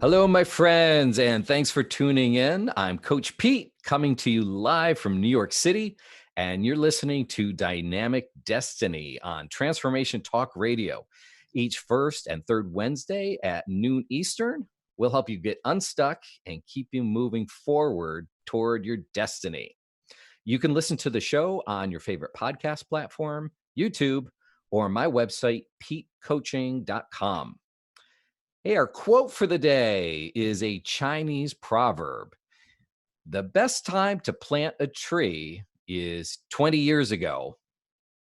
Hello, my friends, and thanks for tuning in. I'm Coach Pete coming to you live from New York City, and you're listening to Dynamic Destiny on Transformation Talk Radio. Each first and third Wednesday at noon Eastern, we'll help you get unstuck and keep you moving forward toward your destiny. You can listen to the show on your favorite podcast platform, YouTube, or my website, petecoaching.com. Hey, our quote for the day is a Chinese proverb. The best time to plant a tree is 20 years ago.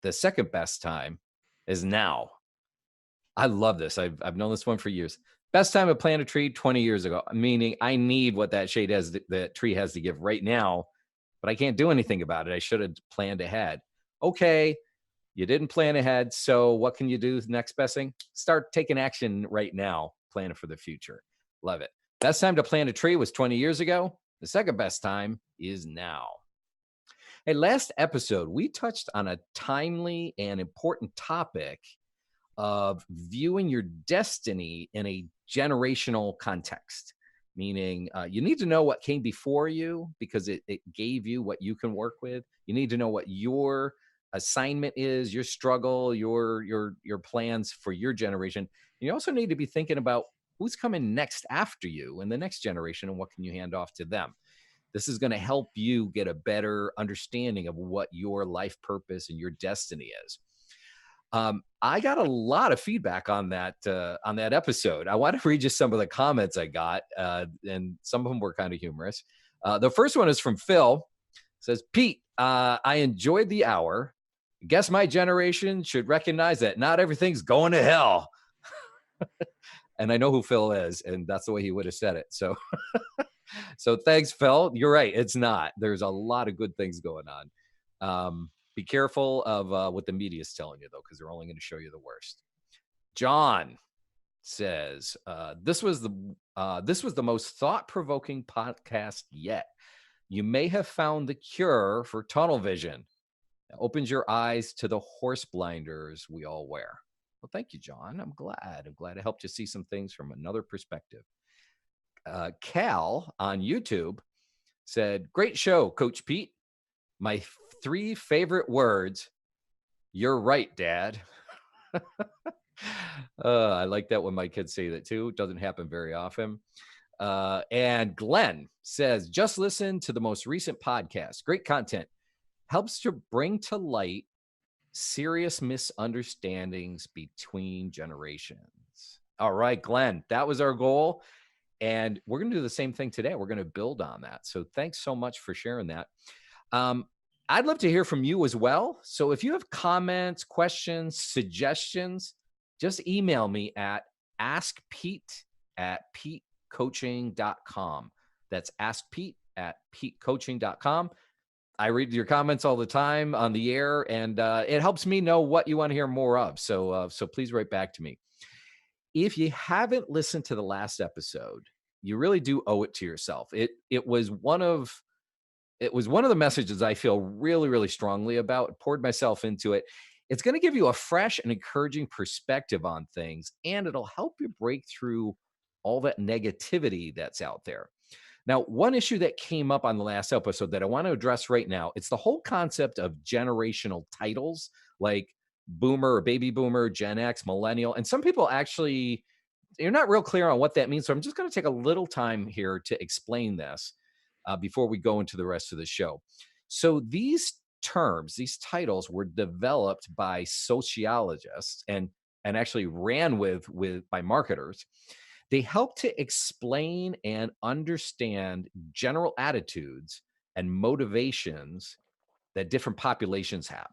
The second best time is now. I love this. I've known this one for years. Best time to plant a tree 20 years ago, meaning I need what that that tree has to give right now, but I can't do anything about it. I should have planned ahead. Okay, you didn't plan ahead. So what can you do? Next best thing? Start taking action right now, planning for the future. Love it. Best time to plant a tree was 20 years ago. The second best time is now. Hey, last episode, we touched on a timely and important topic of viewing your destiny in a generational context, meaning you need to know what came before you because it gave you what you can work with. You need to know what your assignment is, your struggle, your plans for your generation. You also need to be thinking about who's coming next after you in the next generation and what can you hand off to them. This is going to help you get a better understanding of what your life purpose and your destiny is. I got a lot of feedback on that episode. I want to read you some of the comments I got, and some of them were kind of humorous. The first one is from Phil. It says, Pete, I enjoyed the hour. Guess my generation should recognize that not everything's going to hell. And I know who Phil is, and that's the way he would have said it. So, so thanks, Phil. You're right. It's not. There's a lot of good things going on. Be careful of what the media is telling you, though, because they're only going to show you the worst. John says, this was the most thought-provoking podcast yet. You may have found the cure for tunnel vision. It opens your eyes to the horse blinders we all wear. Well, thank you, John. I'm glad it helped you see some things from another perspective. Cal on YouTube said, great show, Coach Pete. My 3 favorite words, you're right, Dad. I like that when my kids say that too. It doesn't happen very often. And Glenn says, just listen to the most recent podcast. Great content. Helps to bring to light serious misunderstandings between generations. All right, Glenn, that was our goal. And we're going to do the same thing today. We're going to build on that. So thanks so much for sharing that. I'd love to hear from you as well. So if you have comments, questions, suggestions, just email me at askpete@petecoaching.com. That's askpete@petecoaching.com. I read your comments all the time on the air, and it helps me know what you want to hear more of. So please write back to me. If you haven't listened to the last episode, you really do owe it to yourself. It was one of the messages I feel really, really strongly about. I poured myself into it. It's going to give you a fresh and encouraging perspective on things, and it'll help you break through all that negativity that's out there. Now, one issue that came up on the last episode that I want to address right now, it's the whole concept of generational titles like boomer or baby boomer, Gen X, millennial. And some people actually, you're not real clear on what that means. So I'm just going to take a little time here to explain this before we go into the rest of the show. So these terms, these titles were developed by sociologists and actually ran with by marketers. They help to explain and understand general attitudes and motivations that different populations have.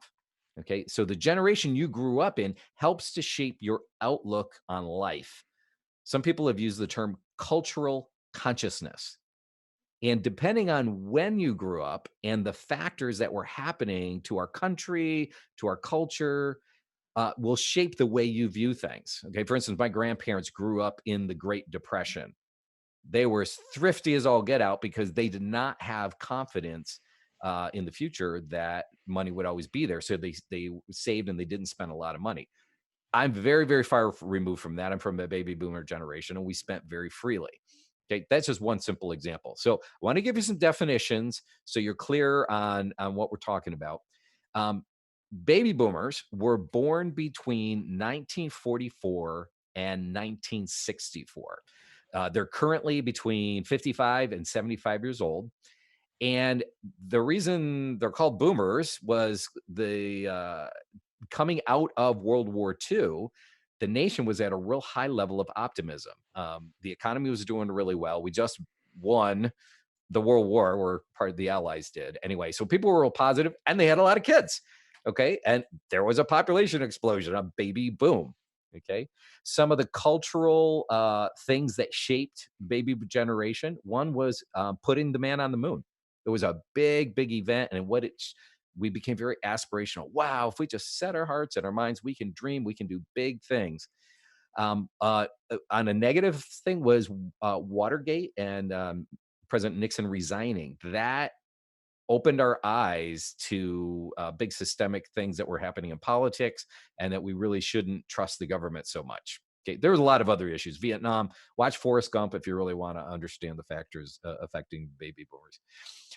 Okay, so the generation you grew up in helps to shape your outlook on life. Some people have used the term cultural consciousness. And depending on when you grew up and the factors that were happening to our country, to our culture, will shape the way you view things. Okay, for instance, my grandparents grew up in the Great Depression. They were as thrifty as all get out because they did not have confidence in the future that money would always be there. So they saved and they didn't spend a lot of money. I'm very, very far removed from that. I'm from the baby boomer generation, and we spent very freely. Okay, that's just one simple example. So, I want to give you some definitions so you're clear on what we're talking about. Um, Baby boomers were born between 1944 and 1964. They're currently between 55 and 75 years old. And the reason they're called boomers was the coming out of World War II, the nation was at a real high level of optimism. The economy was doing really well. We just won the World War, or part of the Allies did anyway. So people were real positive, and they had a lot of kids. Okay, and there was a population explosion, a baby boom. Okay, some of the cultural things that shaped baby generation. One was putting the man on the moon. It was a big, big event, and we became very aspirational. Wow, if we just set our hearts and our minds, we can dream, we can do big things. On a negative thing was Watergate and President Nixon resigning. That opened our eyes to big systemic things that were happening in politics, and that we really shouldn't trust the government so much. Okay, there was a lot of other issues. Vietnam. Watch Forrest Gump if you really want to understand the factors affecting baby boomers.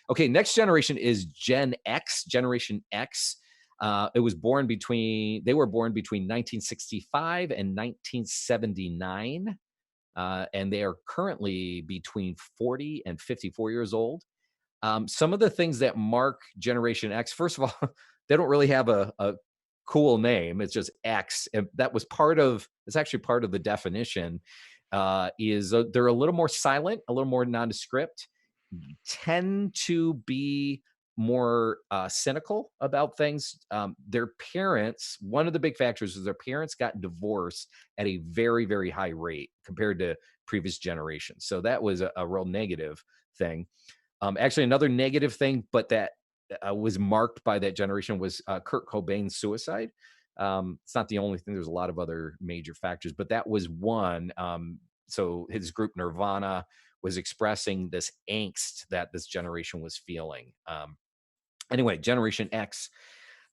Okay, next generation is Gen X, Generation X. They were born between 1965 and 1979, and they are currently between 40 and 54 years old. Some of the things that mark Generation X, first of all, they don't really have a cool name. It's just X. And that was it's actually part of the definition, is they're a little more silent, a little more nondescript, tend to be more cynical about things. Their parents, one of the big factors is their parents got divorced at a very, very high rate compared to previous generations. So that was a real negative thing. Actually, another negative thing, but that was marked by that generation was Kurt Cobain's suicide. It's not the only thing. There's a lot of other major factors, but that was one. So his group Nirvana was expressing this angst that this generation was feeling. Anyway, Generation X.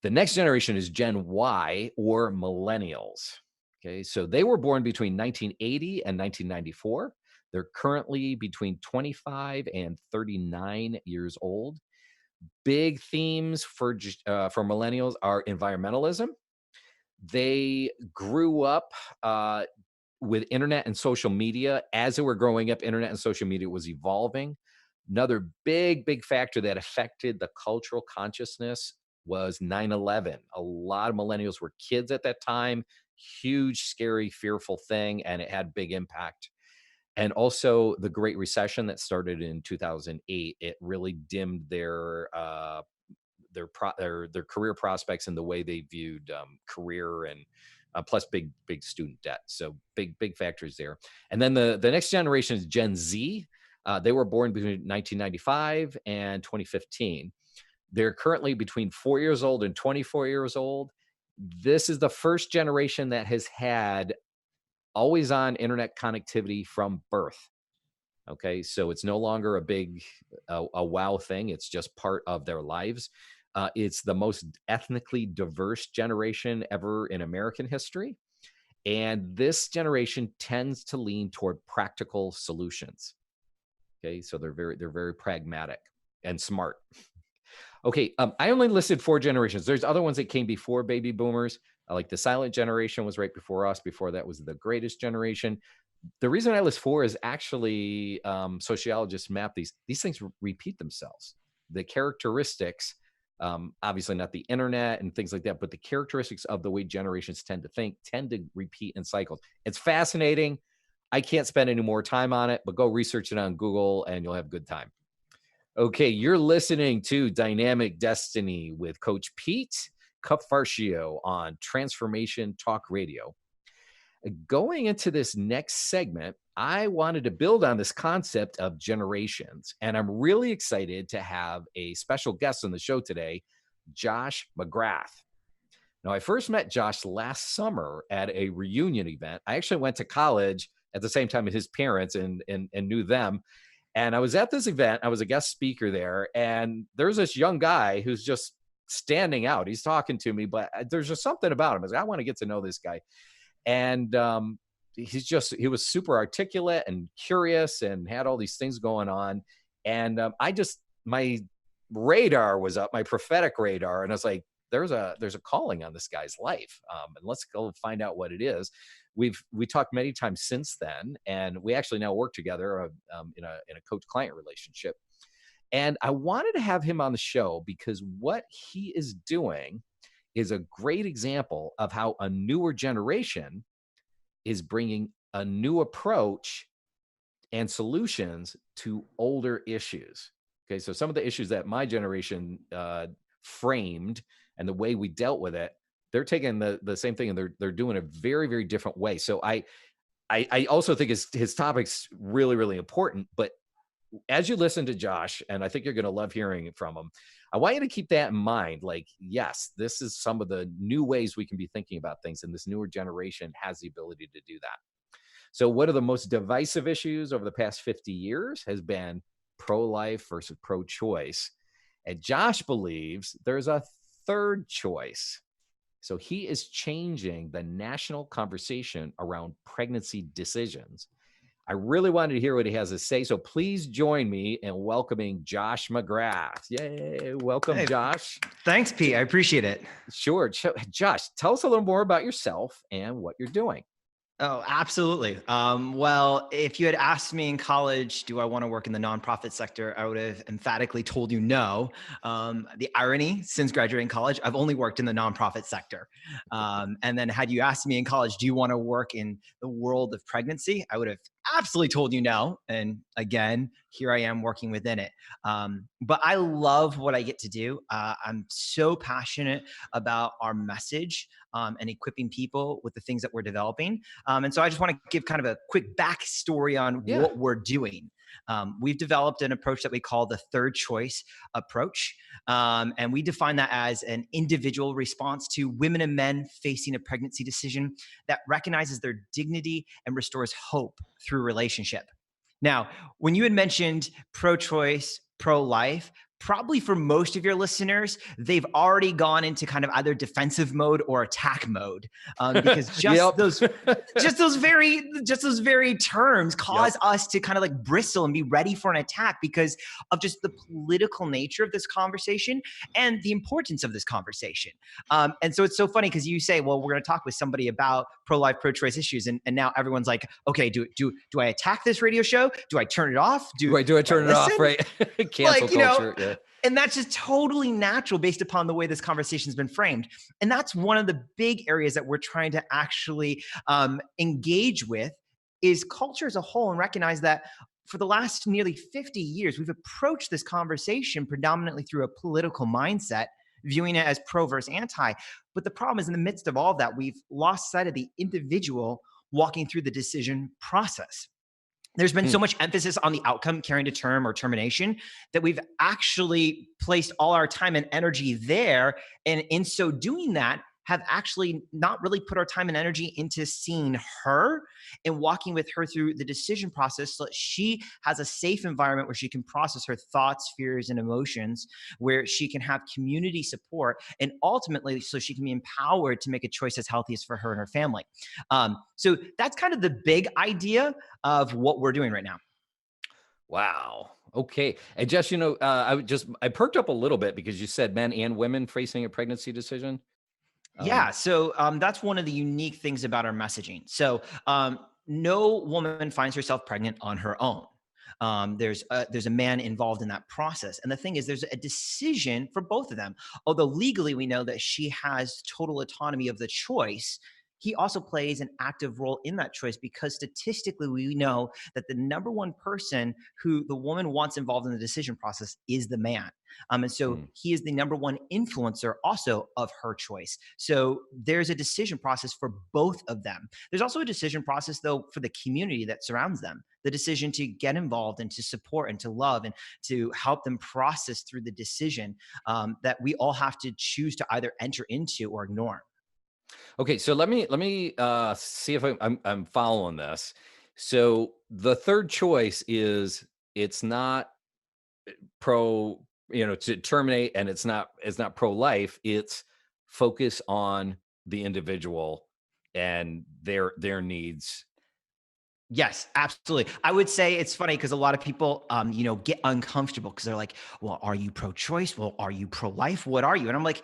The next generation is Gen Y, or millennials. Okay, so they were born between 1980 and 1994. They're currently between 25 and 39 years old. Big themes for millennials are environmentalism. They grew up with internet and social media. As they were growing up, internet and social media was evolving. Another big, big factor that affected the cultural consciousness was 9/11. A lot of millennials were kids at that time. Huge, scary, fearful thing, and it had big impact. And also the Great Recession that started in 2008. It really dimmed their career prospects and the way they viewed career, and plus big student debt. So big factors there. And then the next generation is Gen Z. They were born between 1995 and 2015. They're currently between 4 years old and 24 years old. This is the first generation that has had always on internet connectivity from birth. Okay, so it's no longer a wow thing. It's just part of their lives. It's the most ethnically diverse generation ever in American history, and this generation tends to lean toward practical solutions. Okay, so they're very pragmatic and smart. Okay, I only listed four generations. There's other ones that came before baby boomers. Like the silent generation was right before us. Before that was the greatest generation. The reason I list four is actually sociologists map these things repeat themselves. The characteristics, obviously not the internet and things like that, but the characteristics of the way generations tend to think tend to repeat in cycles. It's fascinating. I can't spend any more time on it, but go research it on Google and you'll have a good time. Okay, you're listening to Dynamic Destiny with Coach Pete Cafarchio on Transformation Talk Radio. Going into this next segment, I wanted to build on this concept of generations, and I'm really excited to have a special guest on the show today, Josh McGrath. Now, I first met Josh last summer at a reunion event. I actually went to college at the same time as his parents and knew them. And I was at this event. I was a guest speaker there, and there's this young guy who's just standing out. He's talking to me, but there's just something about him. I was like, I want to get to know this guy. And he was super articulate and curious and had all these things going on. And my radar was up, my prophetic radar. And I was like, there's a calling on this guy's life. And let's go find out what it is. We talked many times since then, and we actually now work together in a coach-client relationship. And I wanted to have him on the show because what he is doing is a great example of how a newer generation is bringing a new approach and solutions to older issues. Okay, so some of the issues that my generation framed and the way we dealt with it, they're taking the same thing and they're doing a very, very different way. So I also think his topic's really, really important. But as you listen to Josh, and I think you're going to love hearing from him, I want you to keep that in mind. Like, yes, this is some of the new ways we can be thinking about things, and this newer generation has the ability to do that. So one of the most divisive issues over the past 50 years has been pro-life versus pro-choice. And Josh believes there's a third choice. So he is changing the national conversation around pregnancy decisions. I really wanted to hear what he has to say. So please join me in welcoming Josh McGrath. Yay. Welcome, Hey, Josh. thanks, Pete. I appreciate it. Sure. Josh, tell us a little more about yourself and what you're doing. Oh, absolutely. Well, if you had asked me in college, do I want to work in the nonprofit sector, I would have emphatically told you no. The irony, since graduating college, I've only worked in the nonprofit sector. And then had you asked me in college, do you want to work in the world of pregnancy? I would have absolutely told you no. And again, here I am working within it. But I love what I get to do. I'm so passionate about our message and equipping people with the things that we're developing. And so I just want to give kind of a quick backstory on what we're doing. We've developed an approach that we call the third choice approach. And we define that as an individual response to women and men facing a pregnancy decision that recognizes their dignity and restores hope through relationship. Now, when you had mentioned pro-choice, pro-life, probably for most of your listeners, they've already gone into kind of either defensive mode or attack mode, because just those very terms cause us to kind of like bristle and be ready for an attack because of just the political nature of this conversation and the importance of this conversation. And so it's so funny because you say, well, we're going to talk with somebody about pro-life, pro-choice issues, and now everyone's like, okay, do I attack this radio show? Do I turn it off? Do I turn it off? Right? Cancel culture. Yeah. And that's just totally natural based upon the way this conversation's been framed. And that's one of the big areas that we're trying to actually engage with is culture as a whole and recognize that for the last nearly 50 years, we've approached this conversation predominantly through a political mindset, viewing it as pro versus anti. But the problem is in the midst of all of that, we've lost sight of the individual walking through the decision process. There's been so much emphasis on the outcome carrying to term or termination that we've actually placed all our time and energy there. And in so doing that, have actually not really put our time and energy into seeing her and walking with her through the decision process so that she has a safe environment where she can process her thoughts, fears, and emotions, where she can have community support, and ultimately so she can be empowered to make a choice that's healthiest for her and her family. So that's kind of the big idea of what we're doing right now. Wow. Okay. And just, I perked up a little bit because you said men and women facing a pregnancy decision. Yeah, so that's one of the unique things about our messaging. So no woman finds herself pregnant on her own. There's a man involved in that process. And the thing is, there's a decision for both of them. Although legally we know that she has total autonomy of the choice, he also plays an active role in that choice because statistically we know that the number one person who the woman wants involved in the decision process is the man. And so he is the number one influencer also of her choice. So there's a decision process for both of them. There's also a decision process, though, for the community that surrounds them. The decision to get involved and to support and to love and to help them process through the decision that we all have to choose to either enter into or ignore. Okay, so let me see if I'm following this. So the third choice is it's not pro to terminate, and it's not pro-life, it's focus on the individual and their needs. Yes, absolutely. I would say it's funny because a lot of people, get uncomfortable because they're like, "Well, are you pro-choice? Well, are you pro-life? What are you?" And I'm like,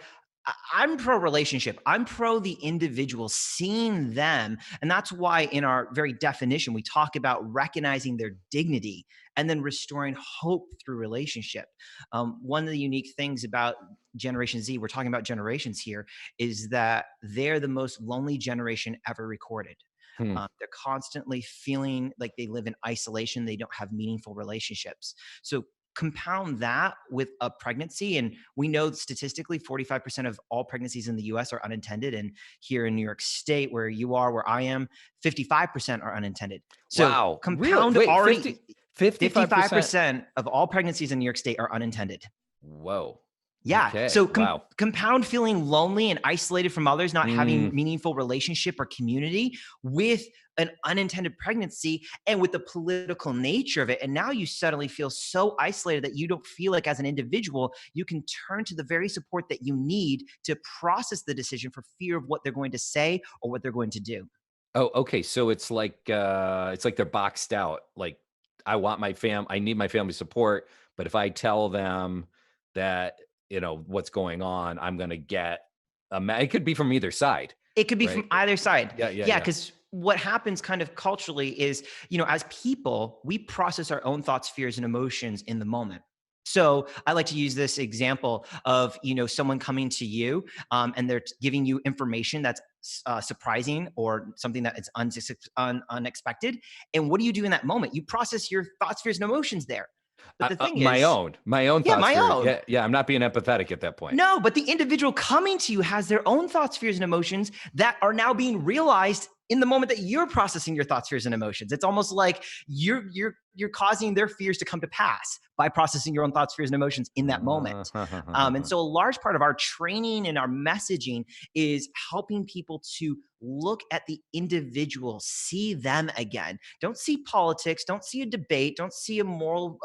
I'm pro-relationship. I'm pro the individual, seeing them, and that's why in our very definition we talk about recognizing their dignity and then restoring hope through relationship. One of the unique things about Generation Z, we're talking about generations here, is that they're the most lonely generation ever recorded. Hmm. They're constantly feeling like they live in isolation. They don't have meaningful relationships. So compound that with a pregnancy, and we know statistically 45% of all pregnancies in the US are unintended. And here in New York State, where you are, where I am, 55% are unintended. So Wow, really? compound Wait, already 55%? 55% of all pregnancies in New York State are unintended. Whoa. Yeah. Okay, So wow. compound feeling lonely and isolated from others, not Mm. having meaningful relationship or community with an unintended pregnancy and with the political nature of it. And now you suddenly feel so isolated that you don't feel like as an individual, you can turn to the very support that you need to process the decision for fear of what they're going to say or what they're going to do. Oh, okay, so it's like they're boxed out, like, I need my family support, but if I tell them that, what's going on, I'm gonna get it could be from either side, It could be right? from either side. Yeah, yeah, Yeah, yeah. because what happens kind of culturally is, as people, we process our own thoughts, fears, and emotions in the moment. So I like to use this example of, someone coming to you, and they're giving you information that's surprising or something that is unexpected. And what do you do in that moment? You process your thoughts, fears, and emotions there. But the thing My is, own yeah, thoughts my for own. yeah, yeah, I'm not being empathetic at that point. No, but the individual coming to you has their own thoughts, fears, and emotions that are now being realized in the moment that you're processing your thoughts, fears, and emotions. It's almost like you're causing their fears to come to pass by processing your own thoughts, fears, and emotions in that moment. And so, a large part of our training and our messaging is helping people to look at the individual, see them again. Don't see politics, don't see a debate, don't see a moral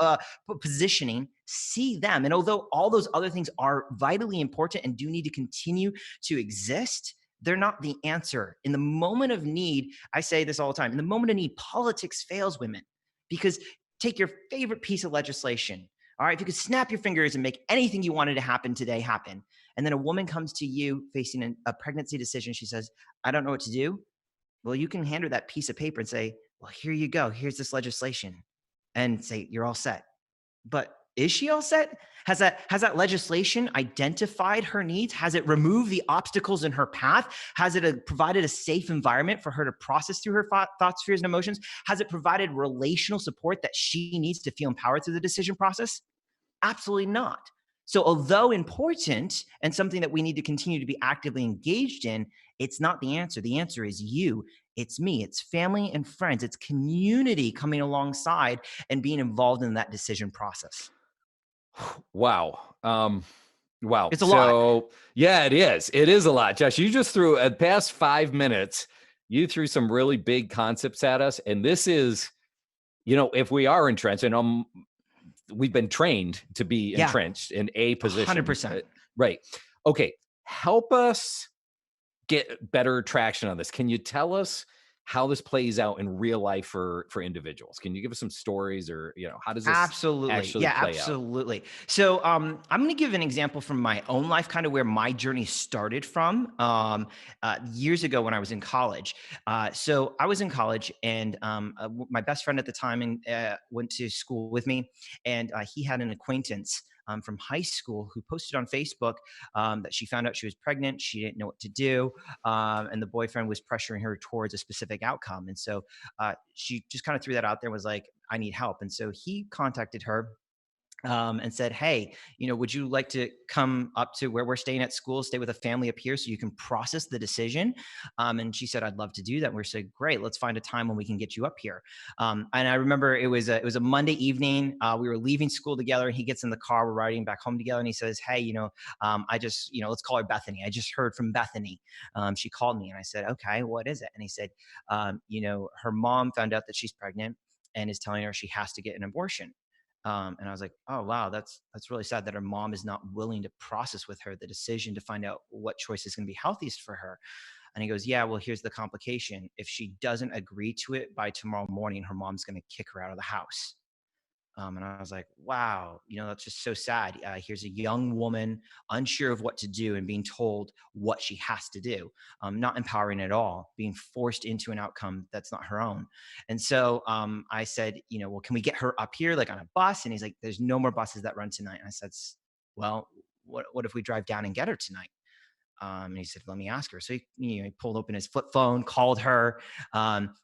positioning, see them. And although all those other things are vitally important and do need to continue to exist, they're not the answer. In the moment of need, I say this all the time, in the moment of need, politics fails women because take your favorite piece of legislation. All right, if you could snap your fingers and make anything you wanted to happen today happen, and then a woman comes to you facing a pregnancy decision, she says, I don't know what to do. Well, you can hand her that piece of paper and say, well, here you go. Here's this legislation, and say, you're all set. But is she all set? Has that legislation identified her needs? Has it removed the obstacles in her path? Has it provided a safe environment for her to process through her thoughts, fears, and emotions? Has it provided relational support that she needs to feel empowered through the decision process? Absolutely not. So, although important and something that we need to continue to be actively engaged in, it's not the answer. The answer is you, it's me, it's family and friends, it's community coming alongside and being involved in that decision process. Wow. Wow. It's a lot. So yeah, it is. It is a lot, Josh. You just threw at past 5 minutes. You threw some really big concepts at us, and this is, if we are entrenched, and we've been trained to be Yeah, entrenched in a position, 100%. right? Okay, help us get better traction on this. Can you tell us how this plays out in real life for individuals? Can you give us some stories, or how does this Absolutely. actually Yeah, play out? absolutely. So I'm going to give an example from my own life, kind of where my journey started from years ago when I was in college. So I was in college, and my best friend at the time went to school with me, and he had an acquaintance from high school who posted on Facebook that she found out she was pregnant. She didn't know what to do. And the boyfriend was pressuring her towards a specific outcome. And so she just kind of threw that out there and was like, I need help. And so he contacted her and said, hey, would you like to come up to where we're staying at school, stay with a family up here so you can process the decision? And she said, I'd love to do that. And we said, great, let's find a time when we can get you up here. And I remember it was a Monday evening. We were leaving school together. And he gets in the car. We're riding back home together. And he says, hey, I just, let's call her Bethany. I just heard from Bethany. She called me. And I said, okay, what is it? And he said, her mom found out that she's pregnant and is telling her she has to get an abortion. And I was like, oh wow, that's really sad that her mom is not willing to process with her the decision to find out what choice is going to be healthiest for her. And he goes, yeah, well, here's the complication. If she doesn't agree to it by tomorrow morning, her mom's going to kick her out of the house. And I was like, wow, that's just so sad. Here's a young woman unsure of what to do and being told what she has to do, not empowering at all, being forced into an outcome that's not her own. And so I said, well, can we get her up here like on a bus? And he's like, there's no more buses that run tonight. And I said, well, what if we drive down and get her tonight? And he said, let me ask her. So he pulled open his flip phone, called her.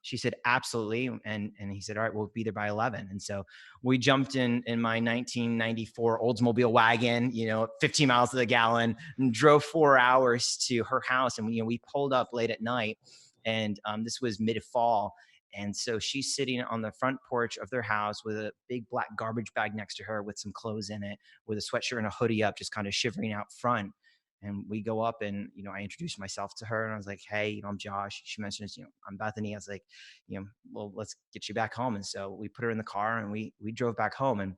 She said, absolutely. And he said, all right, we'll be there by 11. And so we jumped in my 1994 Oldsmobile wagon, 15 miles to the gallon, and drove 4 hours to her house. And we pulled up late at night, and this was mid fall. And so she's sitting on the front porch of their house with a big black garbage bag next to her with some clothes in it, with a sweatshirt and a hoodie up, just kind of shivering out front. And we go up, and I introduced myself to her, and I was like, hey, I'm Josh. She mentions, I'm Bethany. I was like, well, let's get you back home. And so we put her in the car, and we drove back home. And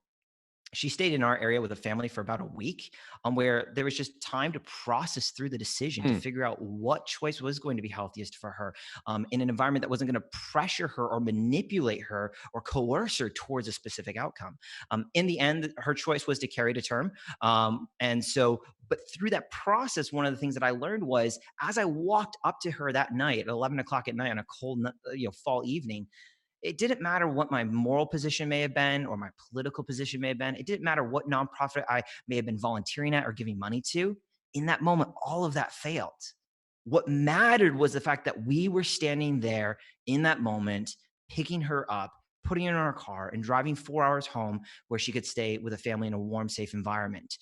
she stayed in our area with a family for about a week, where there was just time to process through the decision to Hmm. figure out what choice was going to be healthiest for her, in an environment that wasn't going to pressure her or manipulate her or coerce her towards a specific outcome. In the end, her choice was to carry to term. But through that process, one of the things that I learned was, as I walked up to her that night at 11 o'clock at night on a cold, fall evening, it didn't matter what my moral position may have been or my political position may have been. It didn't matter what nonprofit I may have been volunteering at or giving money to. In that moment, all of that failed. What mattered was the fact that we were standing there in that moment, picking her up, putting her in our car, and driving 4 hours home where she could stay with a family in a warm, safe environment.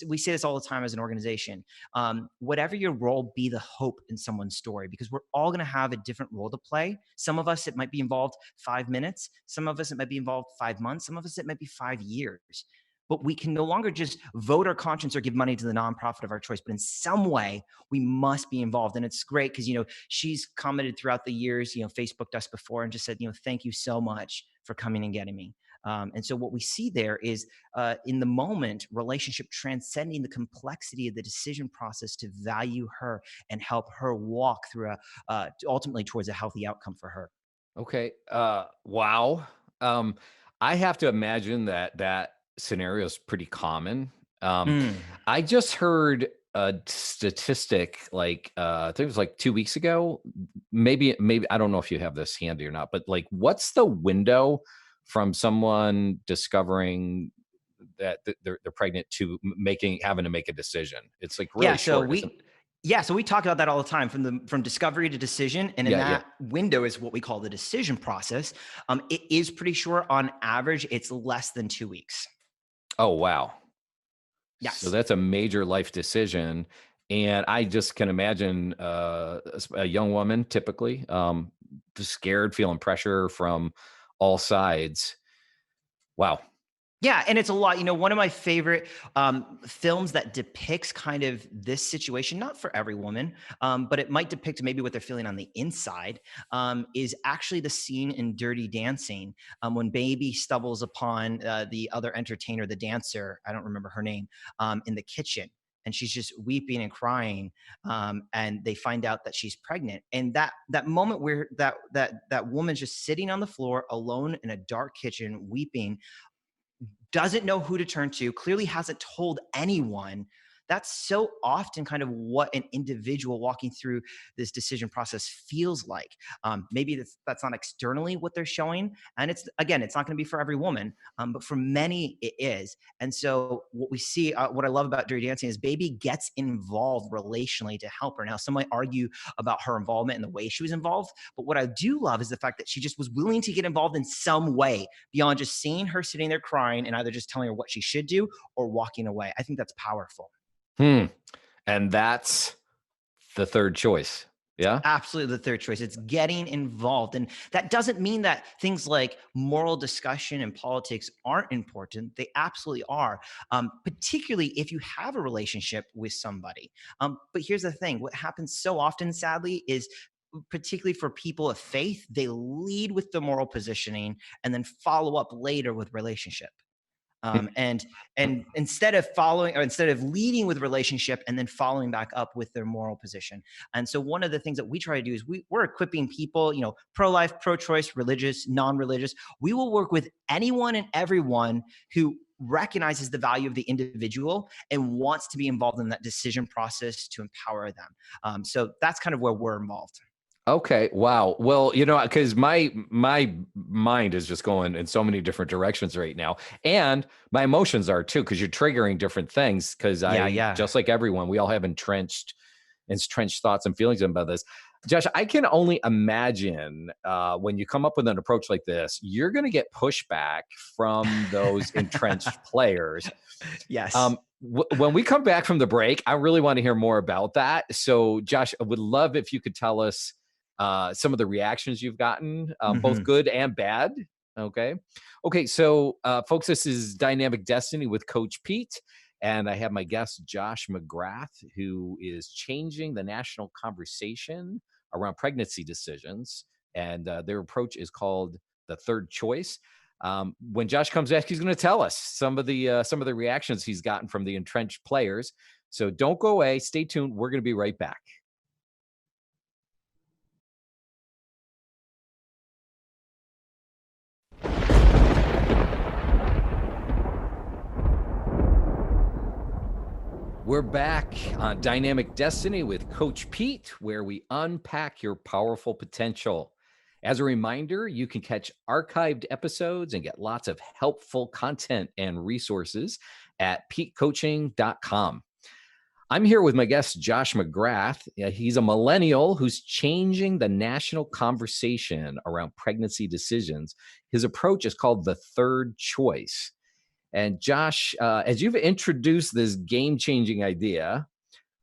We say this all the time as an organization. Whatever your role, be the hope in someone's story, because we're all going to have a different role to play. Some of us, it might be involved 5 minutes. Some of us, it might be involved 5 months. Some of us, it might be 5 years. But we can no longer just vote our conscience or give money to the nonprofit of our choice. But in some way, we must be involved. And it's great because, she's commented throughout the years, Facebooked us before and just said, thank you so much for coming and getting me. And so what we see there is, in the moment, relationship transcending the complexity of the decision process to value her and help her walk through ultimately towards a healthy outcome for her. Okay. Wow. Um, I have to imagine that that scenario is pretty common. Um, Mm. I just heard a statistic like I think it was like 2 weeks ago. Maybe I don't know if you have this handy or not, but like, what's the window from someone discovering that they're pregnant to having to make a decision? It's like Yeah, really so short, isn't it? we yeah, so we talk about that all the time, from discovery to decision, and in Yeah, yeah. that window is what we call the decision process. It is pretty short. On average, it's less than 2 weeks. Oh, wow. So Yes. that's a major life decision, and I just can imagine, a young woman typically, just scared, feeling pressure from all sides. Wow. Yeah, and it's a lot. One of my favorite films that depicts kind of this situation, not for every woman, but it might depict maybe what they're feeling on the inside, is actually the scene in Dirty Dancing, when Baby stumbles upon the other entertainer, the dancer, I don't remember her name, in the kitchen. And she's just weeping and crying, and they find out that she's pregnant. And that moment where that woman's just sitting on the floor alone in a dark kitchen, weeping, doesn't know who to turn to, clearly hasn't told anyone. That's so often kind of what an individual walking through this decision process feels like. Maybe that's not externally what they're showing. And it's not going to be for every woman, but for many, it is. And so, what we see, what I love about Dirty Dancing is Baby gets involved relationally to help her. Now, some might argue about her involvement and the way she was involved. But what I do love is the fact that she just was willing to get involved in some way beyond just seeing her sitting there crying and either just telling her what she should do or walking away. I think that's powerful. Hmm, and that's the 3rd choice. It's Yeah? absolutely the third choice. It's getting involved. And that doesn't mean that things like moral discussion and politics aren't important. They absolutely are, particularly if you have a relationship with somebody. But here's the thing: what happens so often, sadly, is particularly for people of faith, they lead with the moral positioning and then follow up later with relationship. And instead of following, or instead of leading with relationship and then following back up with their moral position. And so one of the things that we try to do is we're equipping people, pro-life, pro-choice, religious, non-religious. We will work with anyone and everyone who recognizes the value of the individual and wants to be involved in that decision process to empower them. So that's kind of where we're involved. Okay. Wow. Well, because my mind is just going in so many different directions right now, and my emotions are too, because you're triggering different things. Because Yeah. just like everyone, we all have entrenched thoughts and feelings about this. Josh, I can only imagine when you come up with an approach like this, you're going to get pushback from those entrenched players. Yes. When we come back from the break, I really want to hear more about that. So, Josh, I would love if you could tell us some of the reactions you've gotten, both good and bad. Okay. So, folks, this is Dynamic Destiny with Coach Pete. And I have my guest, Josh McGrath, who is changing the national conversation around pregnancy decisions. And their approach is called the third choice. When Josh comes back, he's going to tell us some of the reactions he's gotten from the entrenched players. So don't go away. Stay tuned. We're going to be right back. We're back on Dynamic Destiny with Coach Pete, where we unpack your powerful potential. As a reminder, you can catch archived episodes and get lots of helpful content and resources at petecoaching.com. I'm here with my guest, Josh McGrath. He's a millennial who's changing the national conversation around pregnancy decisions. His approach is called the third choice. And Josh, as you've introduced this game-changing idea,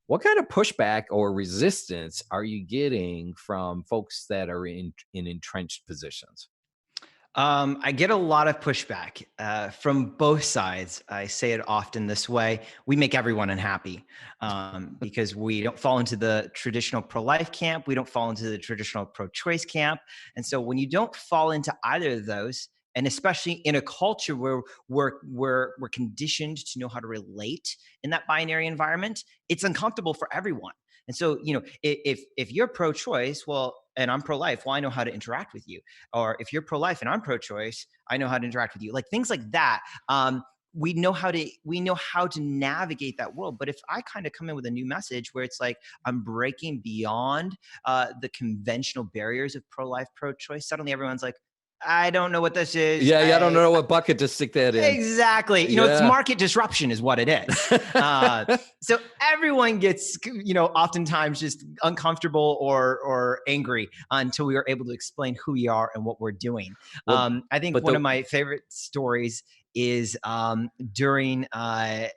what kind of pushback or resistance are you getting from folks that are in entrenched positions? I get a lot of pushback from both sides. I say it often this way: we make everyone unhappy because we don't fall into the traditional pro-life camp. We don't fall into the traditional pro-choice camp. And so when you don't fall into either of those, and especially in a culture where we're conditioned to know how to relate in that binary environment, it's uncomfortable for everyone. And so, if you're pro-choice, well, and I'm pro-life, well, I know how to interact with you. Or if you're pro-life and I'm pro-choice, I know how to interact with you. Like things like that. We know how to navigate that world. But if I kind of come in with a new message where it's like I'm breaking beyond the conventional barriers of pro-life, pro-choice, suddenly everyone's like, I don't know what this is. Yeah, I don't know what bucket to stick that in. Exactly. It's market disruption is what it is. So everyone gets, oftentimes just uncomfortable or angry until we are able to explain who we are and what we're doing. I think one of my favorite stories is during our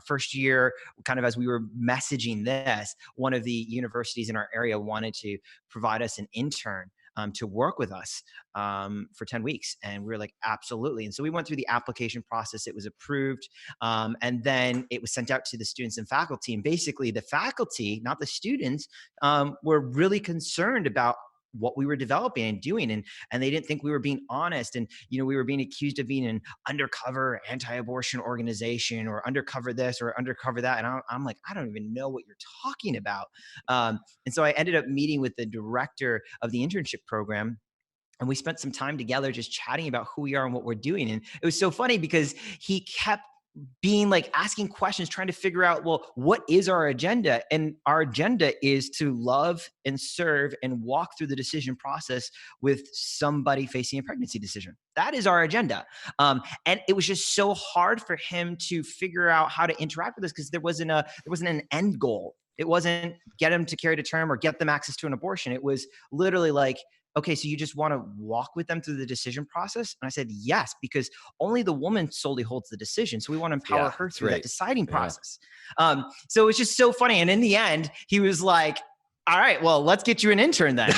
first year, kind of as we were messaging this, one of the universities in our area wanted to provide us an intern to work with us for 10 weeks. And we were like, absolutely. And so we went through the application process. It was approved. And then it was sent out to the students and faculty. And basically the faculty, not the students, were really concerned about what we were developing and doing. And they didn't think we were being honest. And, we were being accused of being an undercover anti-abortion organization or undercover this or undercover that. And I'm like, I don't even know what you're talking about. And so I ended up meeting with the director of the internship program. And we spent some time together just chatting about who we are and what we're doing. And it was so funny because he kept being like asking questions, trying to figure out, well, what is our agenda? And our agenda is to love and serve and walk through the decision process with somebody facing a pregnancy decision. That is our agenda. And it was just so hard for him to figure out how to interact with us because there wasn't an end goal. It wasn't get them to carry to term or get them access to an abortion. It was literally like, okay, so you just want to walk with them through the decision process? And I said, yes, because only the woman solely holds the decision. So we want to empower her through that deciding process. So it's just so funny. And in the end, he was like, all right, well, let's get you an intern then.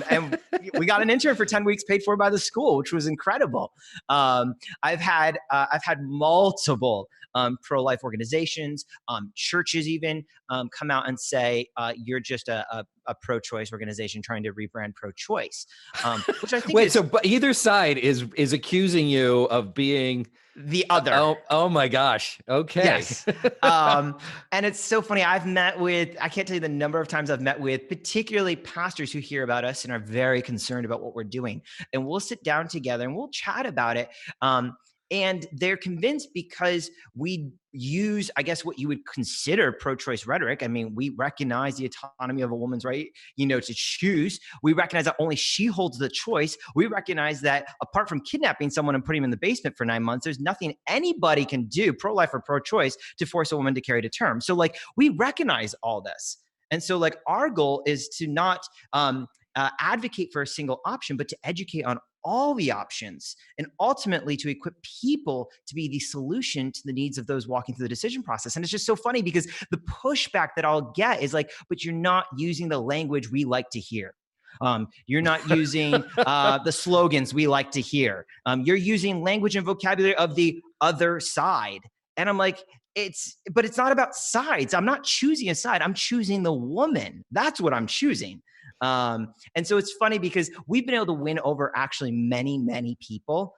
And we got an intern for 10 weeks paid for by the school, which was incredible. I've had multiple pro-life organizations, churches even come out and say, you're just a pro-choice organization trying to rebrand pro-choice, which I think Wait, is so but either side is accusing you of being the other. oh my gosh. Okay. Yes. And it's so funny. I can't tell you the number of times I've met with particularly pastors who hear about us and are very concerned about what we're doing. And we'll sit down together and we'll chat about it. And they're convinced because we use, I guess, what you would consider pro-choice rhetoric. I mean, we recognize the autonomy of a woman's right, to choose. We recognize that only she holds the choice. We recognize that apart from kidnapping someone and putting them in the basement for 9 months, there's nothing anybody can do, pro-life or pro-choice, to force a woman to carry to term. So like, we recognize all this. And so like, our goal is to not advocate for a single option, but to educate on all the options, and ultimately to equip people to be the solution to the needs of those walking through the decision process. And it's just so funny because the pushback that I'll get is like, but you're not using the language we like to hear. You're not using the slogans we like to hear. You're using language and vocabulary of the other side. And I'm like, but it's not about sides. I'm not choosing a side. I'm choosing the woman. That's what I'm choosing. And so it's funny because we've been able to win over actually many, many people,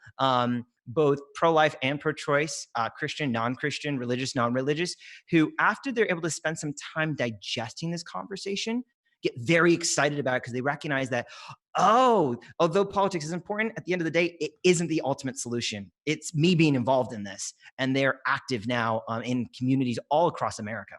both pro-life and pro-choice, Christian, non-Christian, religious, non-religious, who after they're able to spend some time digesting this conversation, get very excited about it because they recognize that, although politics is important, at the end of the day, it isn't the ultimate solution. It's me being involved in this. And they're active now in communities all across America.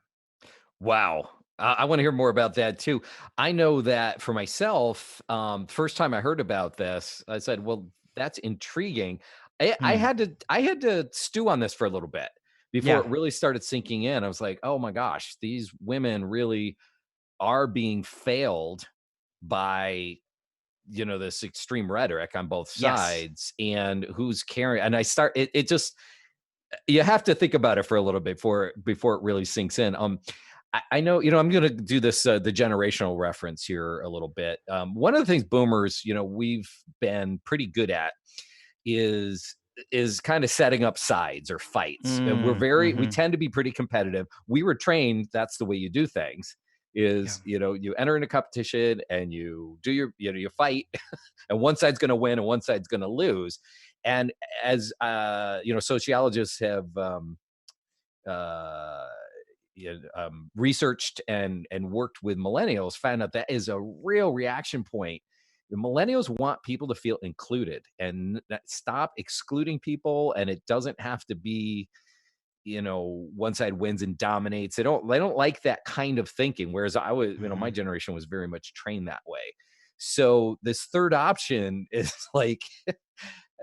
Wow. I want to hear more about that too. I know that for myself, first time I heard about this, I said, "Well, that's intriguing." I Hmm. had to stew on this for a little bit before Yeah. it really started sinking in. I was like, "Oh my gosh, these women really are being failed by this extreme rhetoric on both Yes. sides, and who's carrying." And it just you have to think about it for a little bit before it really sinks in. I know, I'm going to do this, the generational reference here a little bit. One of the things boomers, we've been pretty good at is kind of setting up sides or fights. And we Mm-hmm. tend to be pretty competitive. We were trained that's the way you do things Yeah. is, you enter in a competition and you do you fight and one side's going to win and one side's going to lose. And as sociologists have uh, researched and worked with millennials, found out that is a real reaction point. The millennials want people to feel included and stop excluding people. And it doesn't have to be, one side wins and dominates. They don't like that kind of thinking. Whereas I was, my Mm-hmm. generation was very much trained that way. So this third option is like,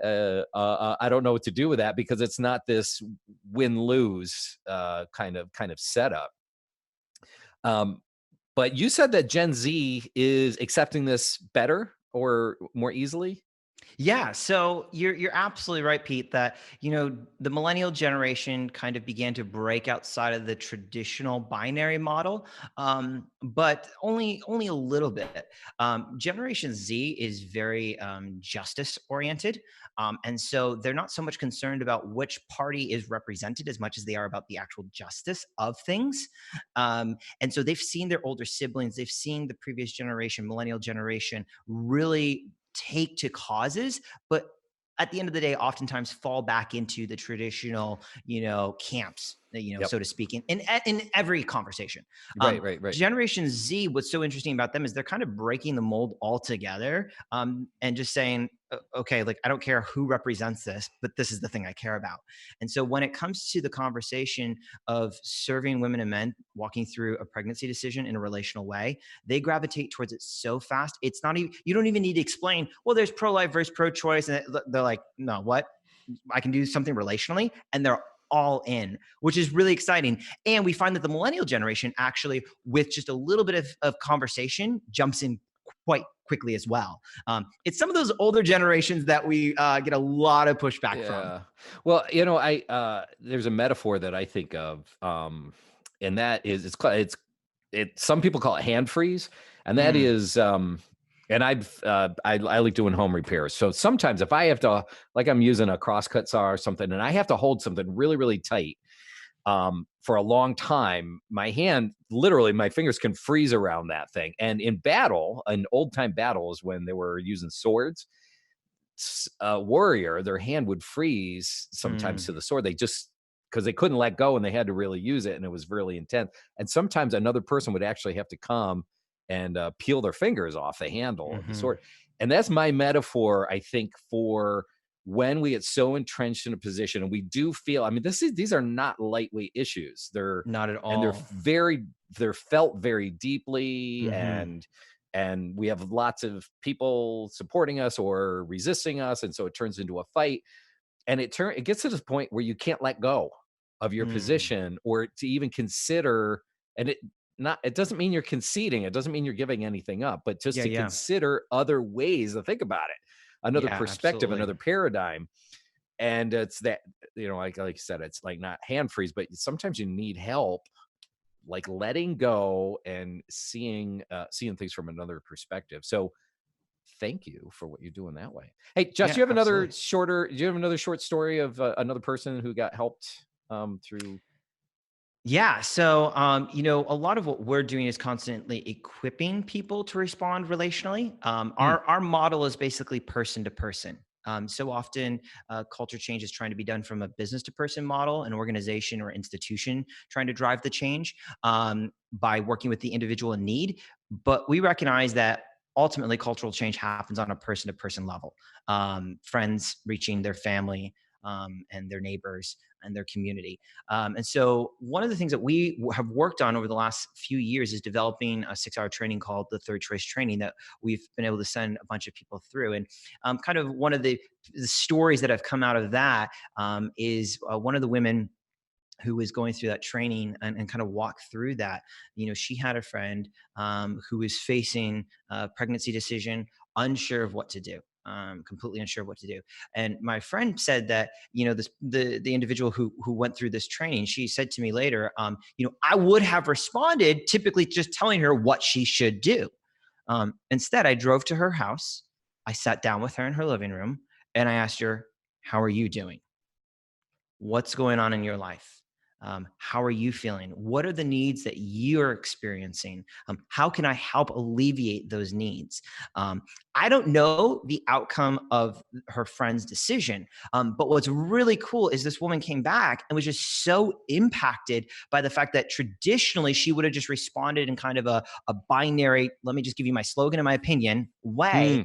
I don't know what to do with that because it's not this win lose kind of setup. Um, but you said that Gen Z is accepting this better or more easily. Yeah, so you're absolutely right, Pete, that the millennial generation kind of began to break outside of the traditional binary model, but only a little bit. Generation Z is very justice oriented, and so they're not so much concerned about which party is represented as much as they are about the actual justice of things. And so they've seen their older siblings, they've seen the previous generation, millennial generation, really take to causes, but at the end of the day, oftentimes fall back into the traditional, camps, Yep. so to speak, in every conversation. Right. Right. Right. Generation Z, what's so interesting about them is they're kind of breaking the mold altogether, and just saying, okay, like I don't care who represents this, but this is the thing I care about. And so when it comes to the conversation of serving women and men walking through a pregnancy decision in a relational way, they gravitate towards it so fast. It's not even, you don't even need to explain, well, there's pro-life versus pro-choice. And they're like, no, what? I can do something relationally. And they're all in, which is really exciting. And we find that the millennial generation actually, with just a little bit of conversation, jumps in quite quickly as well. It's some of those older generations that we get a lot of pushback from. Yeah. Well, I there's a metaphor that I think of, and that is some people call it hand freeze, and that Mm, is and I like doing home repairs. So sometimes if I have to, like I'm using a crosscut saw or something and I have to hold something really, really tight, For a long time, my hand, literally, my fingers can freeze around that thing. And in battle, in old time battles, when they were using swords, a warrior, their hand would freeze sometimes to Mm, the sword. They just, because they couldn't let go and they had to really use it, and it was really intense. And sometimes another person would actually have to come and peel their fingers off the handle of the mhm. sword. And that's my metaphor, I think, for when we get so entrenched in a position and we do feel, I mean, these are not lightweight issues. Not at They're all. very, they're felt very deeply, Mhm, and we have lots of people supporting us or resisting us, and so it turns into a fight, and it gets to this point where you can't let go of your mm. position or to even consider. And it doesn't mean you're conceding, it doesn't mean you're giving anything up, but just Yeah, to yeah. consider other ways to think about it, another Yeah, perspective, absolutely. another paradigm. And it's that, like you said, it's like not hand freeze, but sometimes you need help, like letting go and seeing things from another perspective. So thank you for what you're doing that way. Hey, Josh, Yeah, absolutely. do you have another short story of another person who got helped through? Yeah. So, a lot of what we're doing is constantly equipping people to respond relationally. Mm, Our model is basically person to person. So often, culture change is trying to be done from a business to person model, an organization or institution trying to drive the change by working with the individual in need. But we recognize that ultimately cultural change happens on a person to person level. Friends reaching their family and their neighbors and their community. And so, one of the things that we have worked on over the last few years is developing a 6-hour training called the Third Choice Training that we've been able to send a bunch of people through. And kind of one of the stories that have come out of that is one of the women who was going through that training and kind of walk through that. She had a friend who was facing a pregnancy decision, unsure of what to do. Completely unsure of what to do, and my friend said that the individual who went through this training, she said to me later, I would have responded typically just telling her what she should do. Instead, I drove to her house, I sat down with her in her living room, and I asked her, "How are you doing? What's going on in your life? How are you feeling? What are the needs that you're experiencing? How can I help alleviate those needs?" Um, I don't know the outcome of her friend's decision, but what's really cool is this woman came back and was just so impacted by the fact that traditionally she would have just responded in kind of a binary, let me just give you my slogan and my opinion way,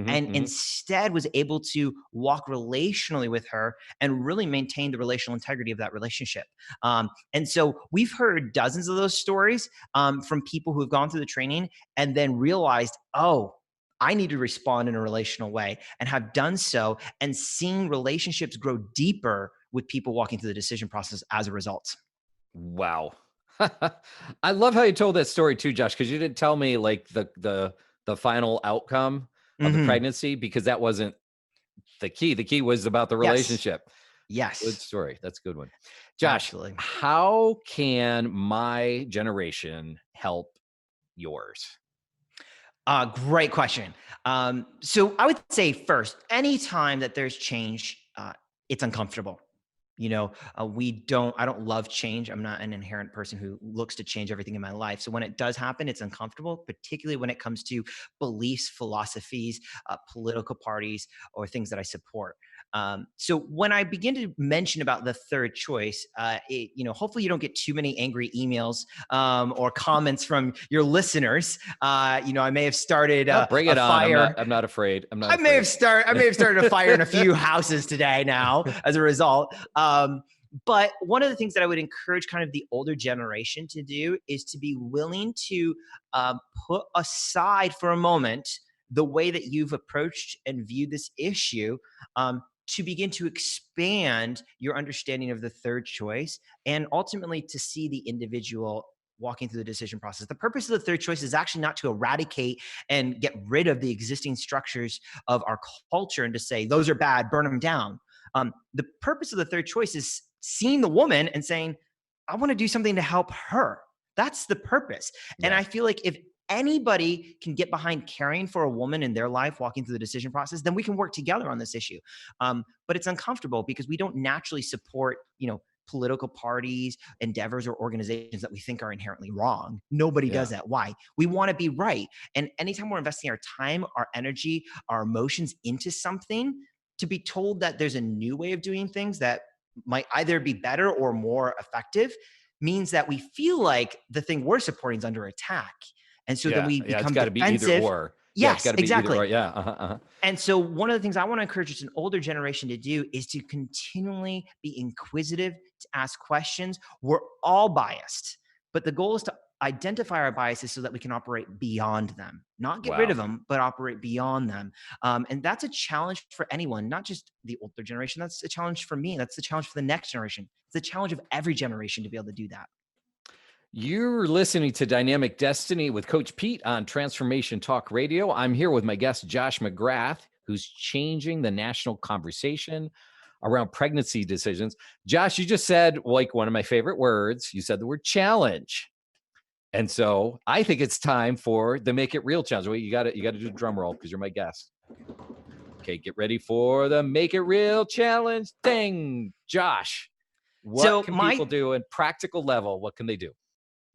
and mhm. instead was able to walk relationally with her and really maintain the relational integrity of that relationship. And so we've heard dozens of those stories from people who have gone through the training and then realized, oh, I need to respond in a relational way, and have done so and seen relationships grow deeper with people walking through the decision process as a result. Wow. I love how you told that story too, Josh, because you didn't tell me like the final outcome of the Hmm. pregnancy, because that wasn't the key. The key was about the Yes. relationship. Good Yes. story. That's a good one. Josh, Absolutely. how can my generation help yours? Great question. So I would say first, anytime that there's change, it's uncomfortable. I don't love change. I'm not an inherent person who looks to change everything in my life. So when it does happen, it's uncomfortable, particularly when it comes to beliefs, philosophies, political parties, or things that I support. So when I begin to mention about the third choice, hopefully you don't get too many angry emails or comments from your listeners. I may have started No, bring a it on. fire. I'm not afraid. I'm not afraid. I may have started a fire in a few houses today now as a result. But one of the things that I would encourage kind of the older generation to do is to be willing to put aside for a moment the way that you've approached and viewed this issue, to begin to expand your understanding of the third choice, and ultimately to see the individual walking through the decision process. The purpose of the third choice is actually not to eradicate and get rid of the existing structures of our culture and to say those are bad, burn them down. The purpose of the third choice is seeing the woman and saying, I want to do something to help her. That's the purpose. And Yeah. I feel like if anybody can get behind caring for a woman in their life walking through the decision process, then we can work together on this issue. But it's uncomfortable because we don't naturally support, political parties, endeavors, or organizations that we think are inherently wrong. Nobody Yeah. does that. Why? We want to be right. And anytime we're investing our time, our energy, our emotions into something, to be told that there's a new way of doing things that might either be better or more effective means that we feel like the thing we're supporting is under attack. And so then Yeah. we Yeah. It's become got to be either defensive. or. Yeah. It's Yes, got to be either exactly. or. Yeah. Uh-huh, uh-huh. And so one of the things I want to encourage just an older generation to do is to continually be inquisitive, to ask questions. We're all biased, but the goal is to identify our biases so that we can operate beyond them, not get rid of Wow. them, but operate beyond them. And that's a challenge for anyone, not just the older generation. That's a challenge for me. That's the challenge for the next generation. It's the challenge of every generation to be able to do that. You're listening to Dynamic Destiny with Coach Pete on Transformation Talk Radio. I'm here with my guest, Josh McGrath, who's changing the national conversation around pregnancy decisions. Josh, you just said, like, one of my favorite words. You said the word challenge. And so I think it's time for the Make It Real challenge. Wait, you got to do the drum roll because you're my guest. Okay, get ready for the Make It Real challenge. Ding, Josh. What So can my people do in practical level? What can they do?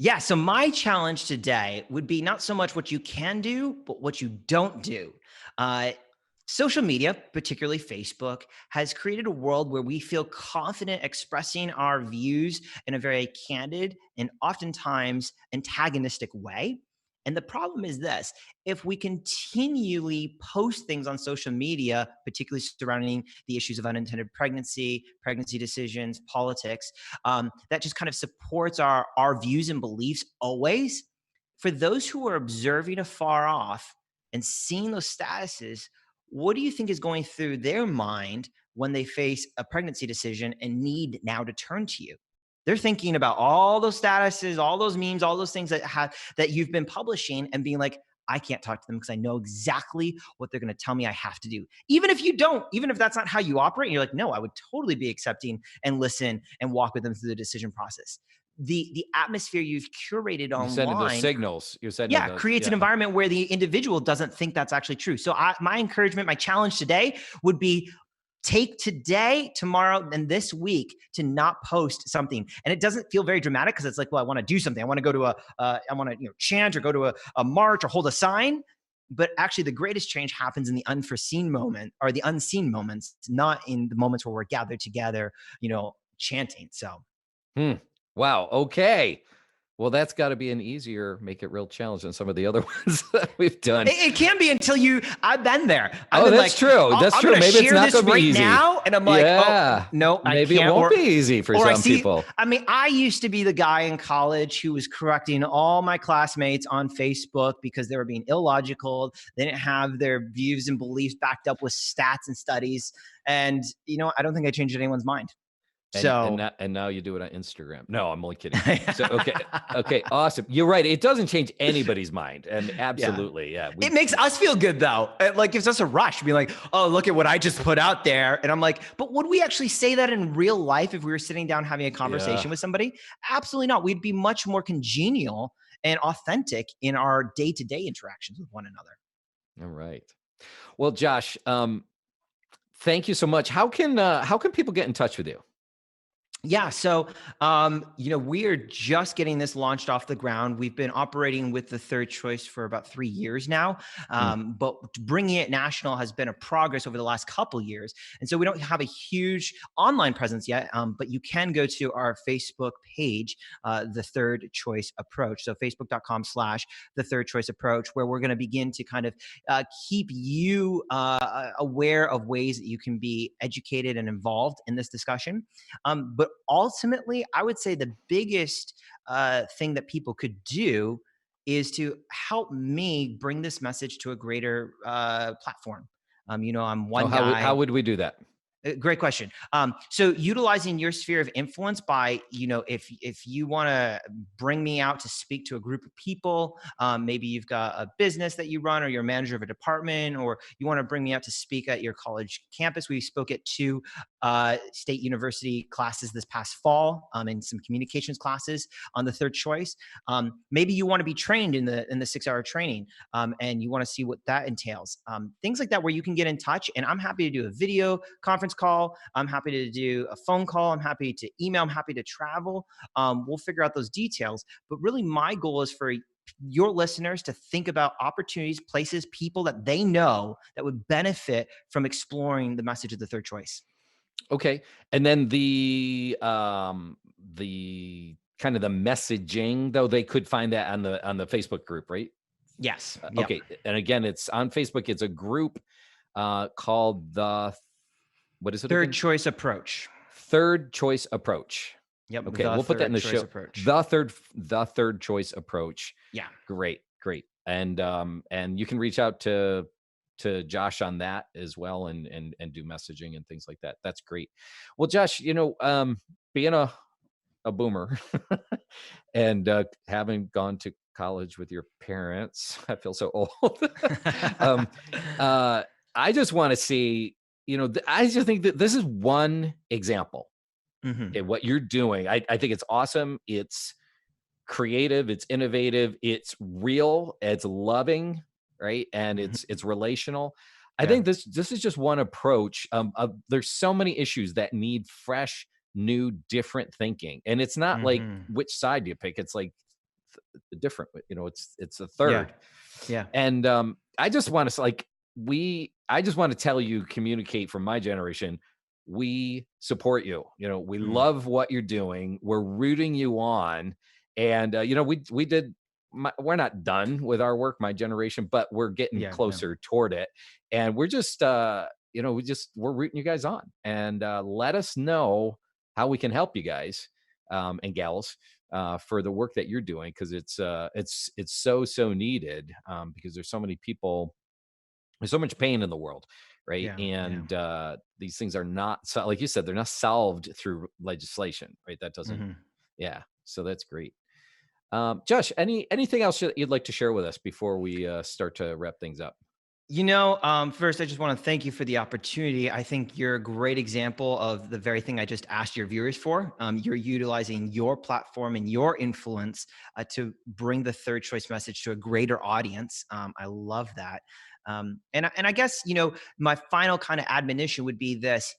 Yeah. So my challenge today would be not so much what you can do, but what you don't do. Uh, Social media, particularly Facebook, has created a world where we feel confident expressing our views in a very candid and oftentimes antagonistic way. And the problem is this: if we continually post things on social media, particularly surrounding the issues of unintended pregnancy, pregnancy decisions, politics, that just kind of supports our views and beliefs always. For those who are observing afar off and seeing those statuses, what do you think is going through their mind when they face a pregnancy decision and need now to turn to you? They're thinking about all those statuses, all those memes, all those things that you've been publishing and being like, I can't talk to them because I know exactly what they're going to tell me I have to do. Even if you don't, even if that's not how you operate, and you're like, no, I would totally be accepting and listen and walk with them through the decision process. The atmosphere you've curated You're sending those online, signals. You're sending yeah, those. creates Yeah. an environment where the individual doesn't think that's actually true. So my encouragement, my challenge today would be take today, tomorrow, and this week to not post something. And it doesn't feel very dramatic because it's like, well, I want to do something. I want to go to I want to chant or go to a march or hold a sign. But actually, the greatest change happens in the unforeseen moment or the unseen moments, not in the moments where we're gathered together, chanting. So Hmm. Wow. Okay. Well, that's got to be an easier Make It Real challenge than some of the other ones that we've done. it can be until I've been there. I've Oh, been that's like, true. That's I'm true. gonna Maybe it's share not this going to be right easy. now, and I'm like, oh Yeah. no, I Maybe it can't. won't be easy for some people. I mean, I used to be the guy in college who was correcting all my classmates on Facebook because they were being illogical. They didn't have their views and beliefs backed up with stats and studies. And I don't think I changed anyone's mind. So And now you do it on Instagram. No, I'm only kidding. So okay, awesome. You're right. It doesn't change anybody's mind, and yeah. absolutely, yeah. It makes us feel good though. It like gives us a rush, be like, oh, look at what I just put out there. And I'm like, but would we actually say that in real life if we were sitting down having a conversation with somebody? Absolutely not. We'd be much more congenial and authentic in our day-to-day interactions with one another. All right. Well, Josh, thank you so much. How can people get in touch with you? Yeah. So, we are just getting this launched off the ground. We've been operating with the Third Choice for about 3 years now. But bringing it national has been a progress over the last couple years. And so we don't have a huge online presence yet, but you can go to our Facebook page, The Third Choice Approach. So facebook.com/The Third Choice Approach, where we're going to begin to kind of keep you aware of ways that you can be educated and involved in this discussion. But ultimately, I would say the biggest thing that people could do is to help me bring this message to a greater platform. I'm one guy. How would we do that? Great question. So utilizing your sphere of influence by, if you want to bring me out to speak to a group of people, maybe you've got a business that you run or you're a manager of a department, or you want to bring me out to speak at your college campus. We spoke at 2 state university classes this past fall, and some communications classes on the Third Choice. Maybe you want to be trained in the 6-hour training, and you want to see what that entails. Things like that where you can get in touch, and I'm happy to do a video conference call. I'm happy to do a phone call. I'm happy to email. I'm happy to travel. We'll figure out those details. But really, my goal is for your listeners to think about opportunities, places, people that they know that would benefit from exploring the message of the third choice. Okay. And then the kind of the messaging, though, they could find that on the Facebook group, right? Yes. Yep. Okay. And again, it's on Facebook. It's a group called what is it Third again? choice approach. Third choice approach. Yep. Okay, The we'll put that in third the choice show. approach. The third choice approach. Yeah. Great, great. And you can reach out to Josh on that as well, and do messaging and things like that. That's great. Well, Josh, being a boomer and having gone to college with your parents, I feel so old. um, I just want to see, I just think that this is one example. Hmm. Okay, what you're doing, I think it's awesome. It's creative, it's innovative, it's real, it's loving, right? And Hmm. it's relational. I Yeah. think this is just one approach. There's so many issues that need fresh, new, different thinking, and it's not like Hmm. which side do you pick. It's like the different. It's the Yeah. third. Yeah. And I just want to I just want to tell you, communicate from my generation. We support you. We Mm. love what you're doing. We're rooting you on, and we did. We're not done with our work, my generation, but we're getting Yeah. Yeah. closer toward it, and we're just we're rooting you guys on, and let us know how we can help you guys and gals for the work that you're doing, because it's so needed, because there's so many people, there's so much pain in the world, right? Yeah. Yeah. And these things are not like you said, they're not solved through legislation, right? That doesn't. Hmm. Yeah, so that's great. Josh, anything else that you'd like to share with us before we start to wrap things up? First, I just want to thank you for the opportunity. I think you're a great example of the very thing I just asked your viewers for. You're utilizing your platform and your influence to bring the third choice message to a greater audience. I love that. And I guess, my final kind of admonition would be this.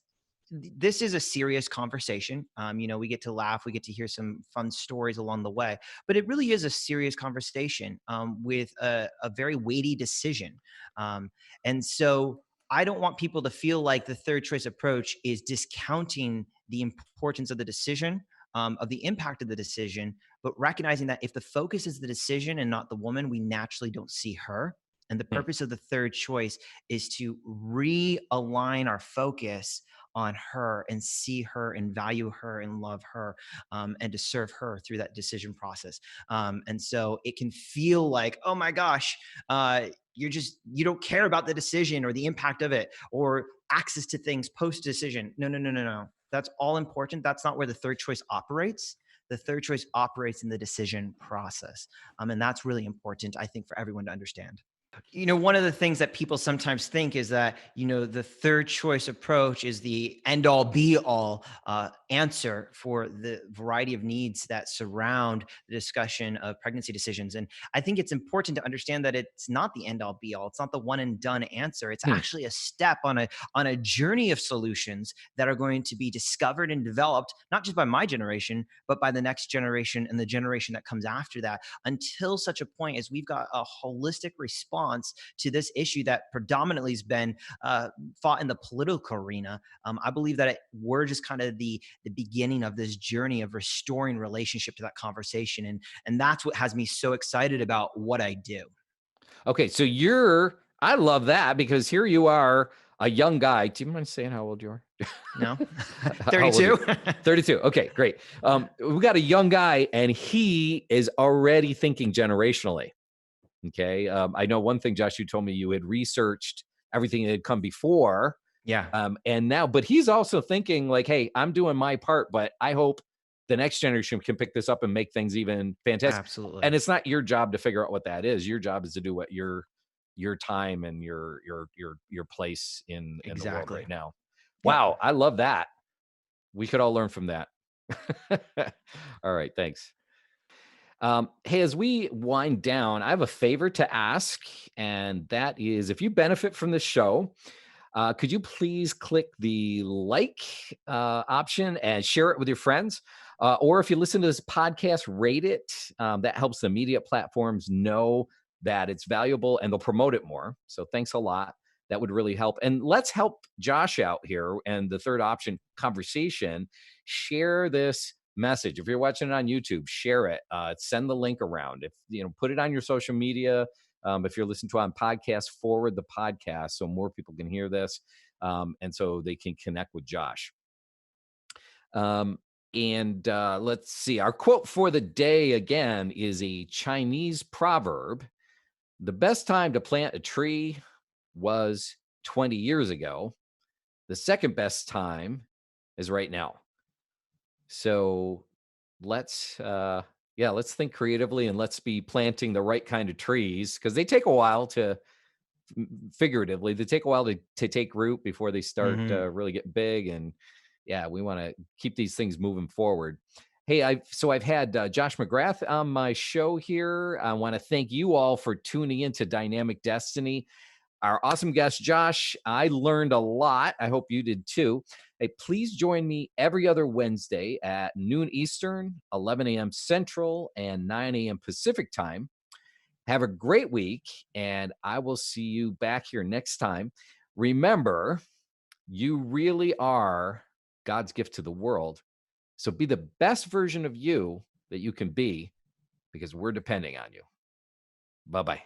This is a serious conversation. We get to laugh, we get to hear some fun stories along the way, but it really is a serious conversation with a very weighty decision. And so I don't want people to feel like the third choice approach is discounting the importance of the decision, of the impact of the decision, but recognizing that if the focus is the decision and not the woman, we naturally don't see her. And the Hmm. purpose of the third choice is to realign our focus on her and see her and value her and love her, and to serve her through that decision process. And so it can feel like, oh my gosh, you don't care about the decision or the impact of it or access to things post decision. No, no, no, no, no. That's all important. That's not where the third choice operates. The third choice operates in the decision process. And that's really important, I think, for everyone to understand. One of the things that people sometimes think is that, the third choice approach is the end all be all answer for the variety of needs that surround the discussion of pregnancy decisions. And I think it's important to understand that it's not the end all be all. It's not the one and done answer. It's Hmm. actually a step on a journey of solutions that are going to be discovered and developed, not just by my generation, but by the next generation and the generation that comes after that, until such a point as we've got a holistic response to this issue that predominantly has been fought in the political arena. I believe that we're just kind of the beginning of this journey of restoring relationship to that conversation, and that's what has me so excited about what I do. Okay, so I love that, because here you are, a young guy. Do you mind saying how old you are? No. How old are you? 32. 32. Okay, great. We got a young guy, and he is already thinking generationally. Okay. I know one thing, Josh, you told me you had researched everything that had come before. Yeah, And now, but he's also thinking like, hey, I'm doing my part, but I hope the next generation can pick this up and make things even fantastic. absolutely. And it's not your job to figure out what that is. Your job is to do what your time and your place in the world Exactly. right now. Yep. Wow, I love that. We could all learn from that. All right, thanks. Hey, as we wind down, I have a favor to ask, and that is, if you benefit from this show, Could you please click the like option and share it with your friends? Or if you listen to this podcast, rate it. That helps the media platforms know that it's valuable and they'll promote it more. So thanks a lot. That would really help. And let's help Josh out here. And the third option, conversation. Share this message. If you're watching it on YouTube, share it. Send the link around. If put it on your social media. If you're listening to it on podcast, forward the podcast so more people can hear this, and so they can connect with Josh. And let's see. Our quote for the day again is a Chinese proverb. The best time to plant a tree was 20 years ago. The second best time is right now. So let's think creatively and let's be planting the right kind of trees because they take a while to figuratively, they take a while to take root before they start Hmm. really get big. And yeah, we want to keep these things moving forward. Hey, I've had Josh McGrath on my show here. I want to thank you all for tuning into Dynamic Destiny. Our awesome guest, Josh. I learned a lot. I hope you did too. Hey, please join me every other Wednesday at noon Eastern, 11 a.m. Central, and 9 a.m. Pacific time. Have a great week, and I will see you back here next time. Remember, you really are God's gift to the world. So be the best version of you that you can be because we're depending on you. Bye bye.